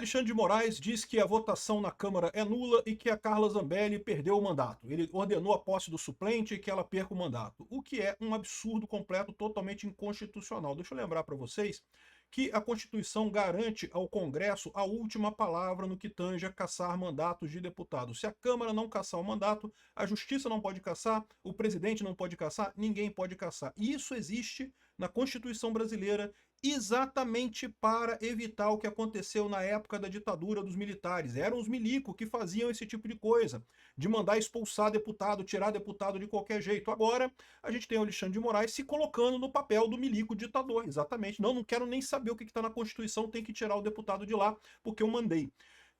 Alexandre de Moraes diz que a votação na Câmara é nula e que a Carla Zambelli perdeu o mandato. Ele ordenou a posse do suplente e que ela perca o mandato, o que é um absurdo completo, totalmente inconstitucional. Deixa eu lembrar para vocês que a Constituição garante ao Congresso a última palavra no que tange a cassar mandatos de deputados. Se a Câmara não cassar o mandato, a Justiça não pode cassar, o presidente não pode cassar, ninguém pode cassar. E isso existe na Constituição brasileira exatamente para evitar o que aconteceu na época da ditadura dos militares. Eram os milicos que faziam esse tipo de coisa, de mandar expulsar deputado, tirar deputado de qualquer jeito. Agora, a gente tem o Alexandre de Moraes se colocando no papel do milico ditador, exatamente. Não quero nem saber o que está na Constituição, tem que tirar o deputado de lá, porque eu mandei.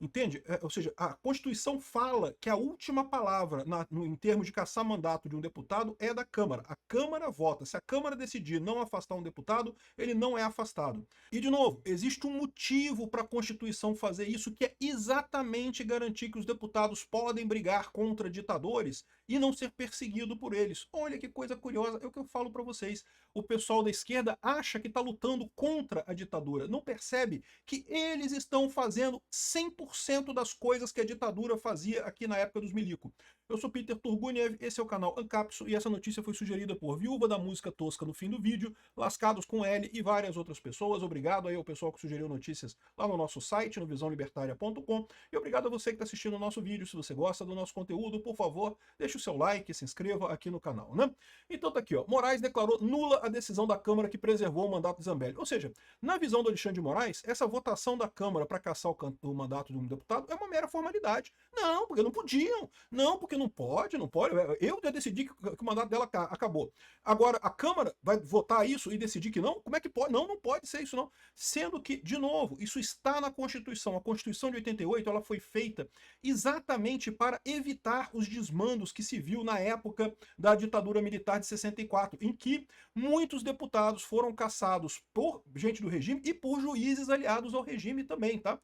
Entende? Ou seja, a Constituição fala que a última palavra em termos de caçar mandato de um deputado é da Câmara. A Câmara vota. Se a Câmara decidir não afastar um deputado, ele não é afastado. E, de novo, existe um motivo para a Constituição fazer isso, que é exatamente garantir que os deputados podem brigar contra ditadores e não ser perseguido por eles. Olha que coisa curiosa, é o que eu falo para vocês. O pessoal da esquerda acha que está lutando contra a ditadura. Não percebe que eles estão fazendo 100% das coisas que a ditadura fazia aqui na época dos milico. Eu sou Peter Turguniev, esse é o canal Ancapso e essa notícia foi sugerida por Viúva da Música Tosca no fim do vídeo, Lascados com L e várias outras pessoas. Obrigado aí ao pessoal que sugeriu notícias lá no nosso site, no visãolibertaria.com, e obrigado a você que está assistindo o nosso vídeo. Se você gosta do nosso conteúdo, por favor, deixe o seu like, se inscreva aqui no canal, né? Então tá aqui, ó. Moraes declarou nula a decisão da Câmara que preservou o mandato de Zambelli. Ou seja, na visão do Alexandre de Moraes, essa votação da Câmara para caçar o mandato de um deputado é uma mera formalidade. Não, porque não podiam. Não, porque não pode, não pode. Eu já decidi que o mandato dela acabou. Agora, a Câmara vai votar isso e decidir que não? Como é que pode? Não, não pode ser isso, não. Sendo que, de novo, isso está na Constituição. A Constituição de 88, ela foi feita exatamente para evitar os desmandos que se viu na época da ditadura militar de 64, em que muitos deputados foram cassados por gente do regime e por juízes aliados ao regime também, tá?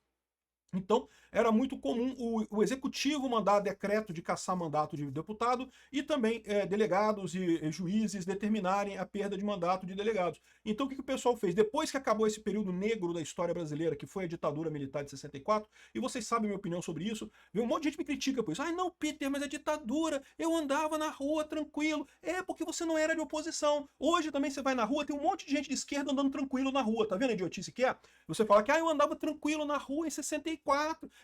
Então, era muito comum o executivo mandar decreto de cassar mandato de deputado e também delegados e juízes determinarem a perda de mandato de delegados. Então, o que o pessoal fez? Depois que acabou esse período negro da história brasileira, que foi a ditadura militar de 64, e vocês sabem a minha opinião sobre isso, um monte de gente me critica por isso. Ai, não, Peter, mas é ditadura, eu andava na rua tranquilo. É, porque você não era de oposição. Hoje também você vai na rua, tem um monte de gente de esquerda andando tranquilo na rua. Tá vendo a idiotice que é? Você fala que eu andava tranquilo na rua em 64.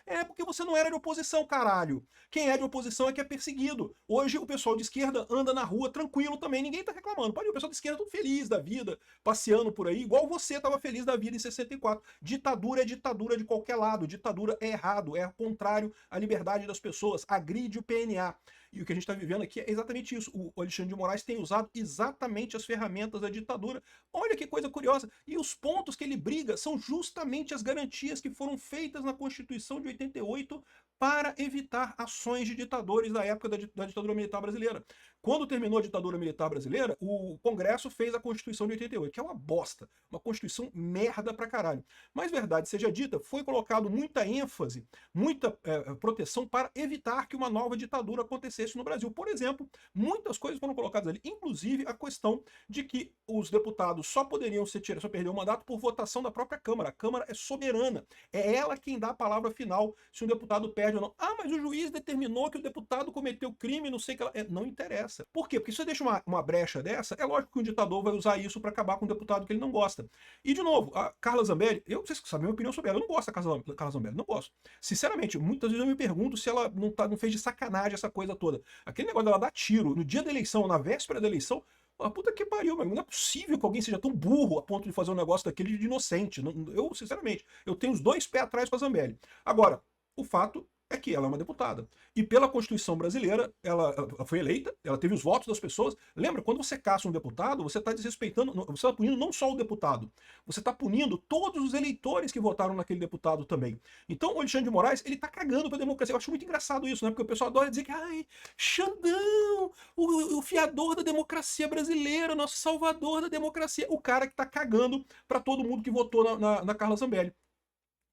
É porque você não era de oposição, caralho. Quem é de oposição é que é perseguido. Hoje o pessoal de esquerda anda na rua tranquilo também, ninguém tá reclamando. Pode ir, o pessoal de esquerda tudo feliz da vida, passeando por aí, igual você tava feliz da vida em 64. Ditadura é ditadura de qualquer lado. Ditadura é errado, é contrário à liberdade das pessoas, agride o PNA. E o que a gente está vivendo aqui é exatamente isso. O Alexandre de Moraes tem usado exatamente as ferramentas da ditadura. Olha que coisa curiosa. E os pontos que ele briga são justamente as garantias que foram feitas na Constituição de 88 para evitar ações de ditadores da época da ditadura militar brasileira. Quando terminou a ditadura militar brasileira, o Congresso fez a Constituição de 88, que é uma bosta, uma Constituição merda pra caralho. Mas, verdade seja dita, foi colocado muita ênfase, muita proteção para evitar que uma nova ditadura acontecesse no Brasil. Por exemplo, muitas coisas foram colocadas ali, inclusive a questão de que os deputados só poderiam só perder o mandato por votação da própria Câmara. A Câmara é soberana, é ela quem dá a palavra final se um deputado perde ou não. Ah, mas o juiz determinou que o deputado cometeu crime, não sei o que ela... Não interessa. Por quê? Porque se você deixa uma brecha dessa, é lógico que um ditador vai usar isso para acabar com um deputado que ele não gosta. E, de novo, a Carla Zambelli, vocês sabem a minha opinião sobre ela, eu não gosto da Carla Zambelli, não gosto. Sinceramente, muitas vezes eu me pergunto se ela não fez de sacanagem essa coisa toda. Aquele negócio dela dar tiro no dia da eleição, na véspera da eleição, a puta que pariu, meu. Não é possível que alguém seja tão burro a ponto de fazer um negócio daquele de inocente. Eu, sinceramente, eu tenho os dois pés atrás com a Zambelli. Agora, o fato é que ela é uma deputada. E pela Constituição brasileira, ela foi eleita, ela teve os votos das pessoas. Lembra, quando você caça um deputado, você está desrespeitando, você está punindo não só o deputado, você está punindo todos os eleitores que votaram naquele deputado também. Então o Alexandre de Moraes, ele está cagando para a democracia. Eu acho muito engraçado isso, né? Porque o pessoal adora dizer que, ai, Xandão, o fiador da democracia brasileira, nosso salvador da democracia, o cara que está cagando para todo mundo que votou na Carla Zambelli.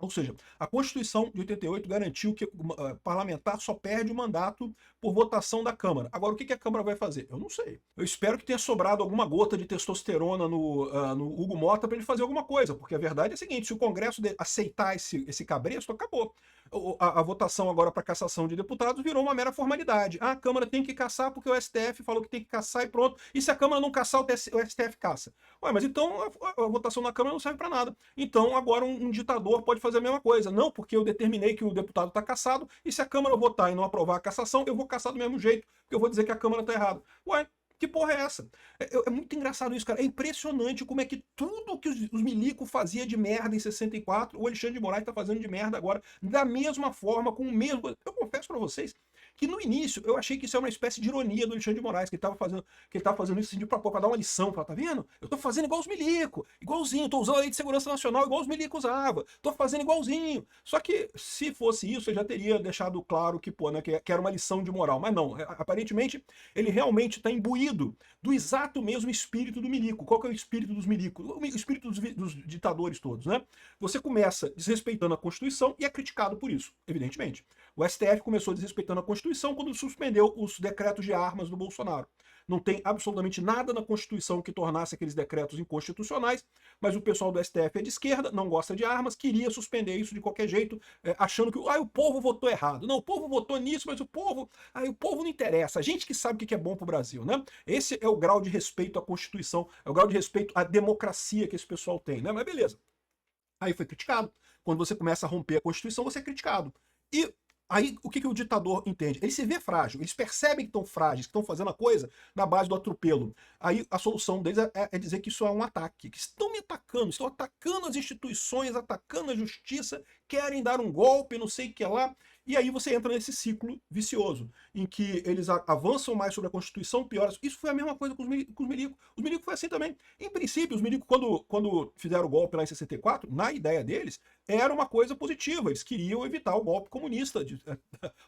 Ou seja, a Constituição de 88 garantiu que o parlamentar só perde o mandato por votação da Câmara. Agora, o que a Câmara vai fazer? Eu não sei. Eu espero que tenha sobrado alguma gota de testosterona no Hugo Mota para ele fazer alguma coisa, porque a verdade é a seguinte, se o Congresso aceitar esse cabresto, acabou. A votação agora para cassação de deputados virou uma mera formalidade. Ah, a Câmara tem que caçar porque o STF falou que tem que caçar e pronto. E se a Câmara não caçar, o STF caça. Ué, mas então a votação na Câmara não serve para nada. Então agora um ditador pode fazer a mesma coisa. Não, porque eu determinei que o deputado está cassado e se a Câmara votar e não aprovar a cassação, eu vou caçar do mesmo jeito, porque eu vou dizer que a Câmara está errada. Ué, que porra é essa? É muito engraçado isso, cara. É impressionante como é que tudo que os milico fazia de merda em 64, o Alexandre de Moraes tá fazendo de merda agora, da mesma forma, com o mesmo... Eu confesso para vocês que no início eu achei que isso é uma espécie de ironia do Alexandre de Moraes, que ele tava fazendo isso assim, pra dar uma lição, pra, tá vendo? Eu tô fazendo igual os milico, igualzinho, tô usando a Lei de Segurança Nacional igual os milico usavam, tô fazendo igualzinho. Só que se fosse isso, eu já teria deixado claro que, pô, né, que era uma lição de moral, mas não, aparentemente ele realmente está imbuído do exato mesmo espírito do milico. Qual que é o espírito dos milicos? O espírito dos ditadores todos, né? Você começa desrespeitando a Constituição e é criticado por isso, evidentemente. O STF começou desrespeitando a Constituição quando suspendeu os decretos de armas do Bolsonaro. Não tem absolutamente nada na Constituição que tornasse aqueles decretos inconstitucionais, mas o pessoal do STF é de esquerda, não gosta de armas, queria suspender isso de qualquer jeito, achando que o povo votou errado. Não, o povo votou nisso, mas o povo não interessa. A gente que sabe o que é bom pro Brasil, né? Esse é o grau de respeito à Constituição, é o grau de respeito à democracia que esse pessoal tem, né? Mas beleza. Aí foi criticado. Quando você começa a romper a Constituição, você é criticado. E aí, o que o ditador entende? Ele se vê frágil, eles percebem que estão frágeis, que estão fazendo a coisa na base do atropelo. Aí a solução deles é dizer que isso é um ataque, que estão me atacando, estão atacando as instituições, atacando a justiça, querem dar um golpe, não sei o que lá. E aí você entra nesse ciclo vicioso, em que eles avançam mais sobre a Constituição, pioram. Isso foi a mesma coisa com os milicos. Os milicos foi assim também. Em princípio, os milicos, quando fizeram o golpe lá em 64, na ideia deles, era uma coisa positiva. Eles queriam evitar o golpe comunista.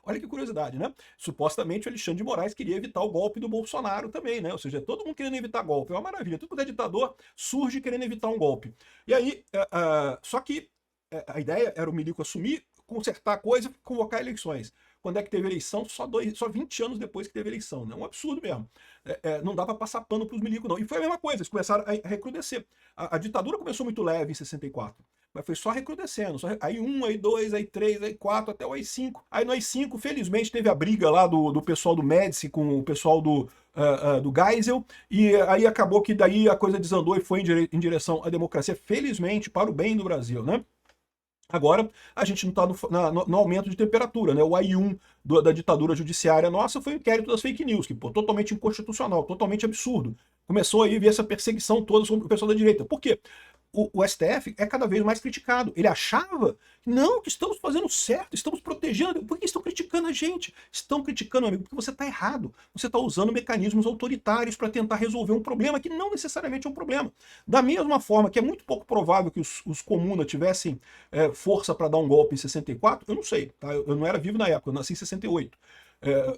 Olha que curiosidade, né? Supostamente o Alexandre de Moraes queria evitar o golpe do Bolsonaro também, né? Ou seja, todo mundo querendo evitar golpe. É uma maravilha. Tudo quanto é ditador surge querendo evitar um golpe. E aí, só que a ideia era o milico assumir, consertar a coisa e convocar eleições. Quando é que teve eleição? Só 20 anos depois que teve eleição. Né? Um absurdo mesmo. Não dá para passar pano para os milicos, não. E foi a mesma coisa, eles começaram a recrudescer. A ditadura começou muito leve em 64. Mas foi só recrudescendo. Aí 1, aí 2, aí 3, aí 4, até o AI-5. Aí no AI-5, felizmente, teve a briga lá do pessoal do Médici com o pessoal do Geisel, e aí acabou que daí a coisa desandou e foi em direção à democracia, felizmente, para o bem do Brasil, né? Agora, a gente não está no aumento de temperatura, né? O AI-1 da ditadura judiciária nossa foi o inquérito das fake news, que, pô, totalmente inconstitucional, totalmente absurdo. Começou aí a ver essa perseguição toda sobre o pessoal da direita. Por quê? O STF é cada vez mais criticado. Ele achava, não, que estamos fazendo certo, estamos protegendo. Por que estão criticando a gente? Estão criticando, amigo, porque você está errado. Você está usando mecanismos autoritários para tentar resolver um problema que não necessariamente é um problema. Da mesma forma que é muito pouco provável que os comunas tivessem força para dar um golpe em 64, eu não sei, tá? Eu não era vivo na época, eu nasci em 68.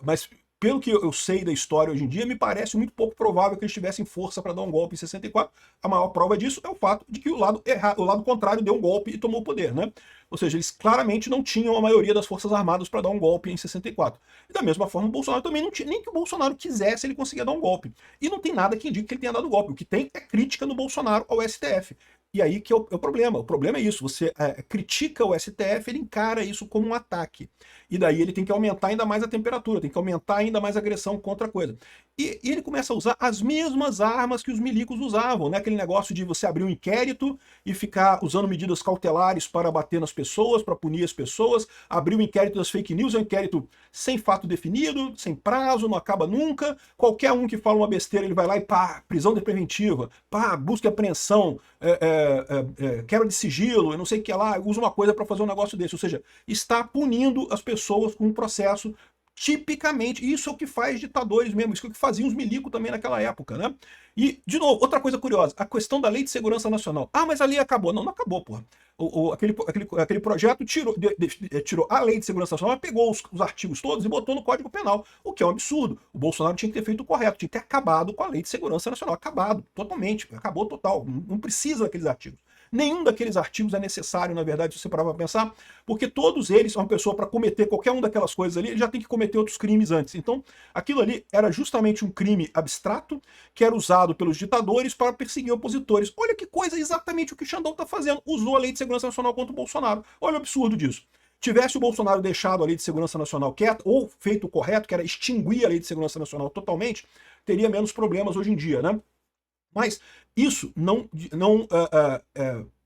Mas pelo que eu sei da história hoje em dia, me parece muito pouco provável que eles tivessem força para dar um golpe em 64. A maior prova disso é o fato de que o lado contrário deu um golpe e tomou o poder, né? Ou seja, eles claramente não tinham a maioria das forças armadas para dar um golpe em 64. E da mesma forma, o Bolsonaro também não tinha, nem que o Bolsonaro quisesse, ele conseguia dar um golpe. E não tem nada que indique que ele tenha dado golpe. O que tem é crítica no Bolsonaro ao STF. E aí que é o problema. O problema é isso. Você critica o STF, ele encara isso como um ataque. E daí ele tem que aumentar ainda mais a temperatura, tem que aumentar ainda mais a agressão contra a coisa. E ele começa a usar as mesmas armas que os milicos usavam, né? Aquele negócio de você abrir um inquérito e ficar usando medidas cautelares para bater nas pessoas, para punir as pessoas, abrir o inquérito das fake news, é um inquérito sem fato definido, sem prazo, não acaba nunca. Qualquer um que fala uma besteira, ele vai lá e pá, prisão preventiva, pá, busca e apreensão, quebra de sigilo, eu não sei o que lá, usa uma coisa para fazer um negócio desse. Ou seja, está punindo as pessoas com um processo tipicamente, isso é o que faz ditadores mesmo, isso é o que faziam os milicos também naquela época, né? E, de novo, outra coisa curiosa, a questão da Lei de Segurança Nacional. Ah, mas a lei acabou. Não, não acabou, porra. Aquele projeto tirou a Lei de Segurança Nacional, pegou os artigos todos e botou no Código Penal, o que é um absurdo. O Bolsonaro tinha que ter feito o correto, tinha que ter acabado com a Lei de Segurança Nacional. Acabado, totalmente, acabou total. Não precisa daqueles artigos. Nenhum daqueles artigos é necessário, na verdade, se você parar para pensar, porque todos eles, uma pessoa para cometer qualquer uma daquelas coisas ali, ele já tem que cometer outros crimes antes. Então, aquilo ali era justamente um crime abstrato que era usado pelos ditadores para perseguir opositores. Olha que coisa, exatamente o que o Xandão está fazendo. Usou a Lei de Segurança Nacional contra o Bolsonaro. Olha o absurdo disso. Tivesse o Bolsonaro deixado a Lei de Segurança Nacional quieta, ou feito o correto, que era extinguir a Lei de Segurança Nacional totalmente, teria menos problemas hoje em dia, né? Mas isso não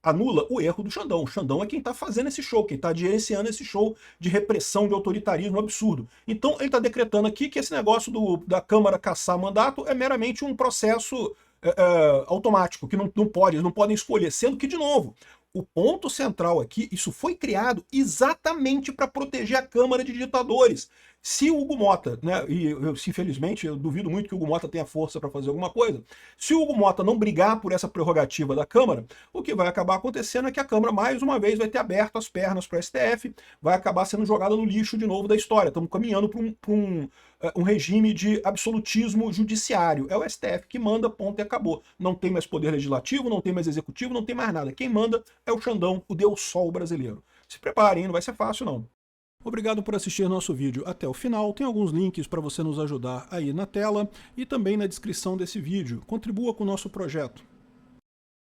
anula o erro do Xandão. O Xandão é quem está fazendo esse show, quem está gerenciando esse show de repressão, de autoritarismo absurdo. Então ele está decretando aqui que esse negócio da Câmara caçar mandato é meramente um processo automático, que não pode, eles não podem escolher, sendo que, de novo, o ponto central aqui, isso foi criado exatamente para proteger a Câmara de ditadores. Se o Hugo Mota, né, infelizmente eu duvido muito que o Hugo Mota tenha força para fazer alguma coisa, se o Hugo Mota não brigar por essa prerrogativa da Câmara, o que vai acabar acontecendo é que a Câmara, mais uma vez, vai ter aberto as pernas para o STF, vai acabar sendo jogada no lixo de novo da história. Estamos caminhando para um regime de absolutismo judiciário. É o STF que manda, ponto e acabou. Não tem mais poder legislativo, não tem mais executivo, não tem mais nada. Quem manda é o Xandão, o Deus Sol brasileiro. Se preparem, não vai ser fácil não. Obrigado por assistir nosso vídeo até o final. Tem alguns links para você nos ajudar aí na tela e também na descrição desse vídeo. Contribua com o nosso projeto.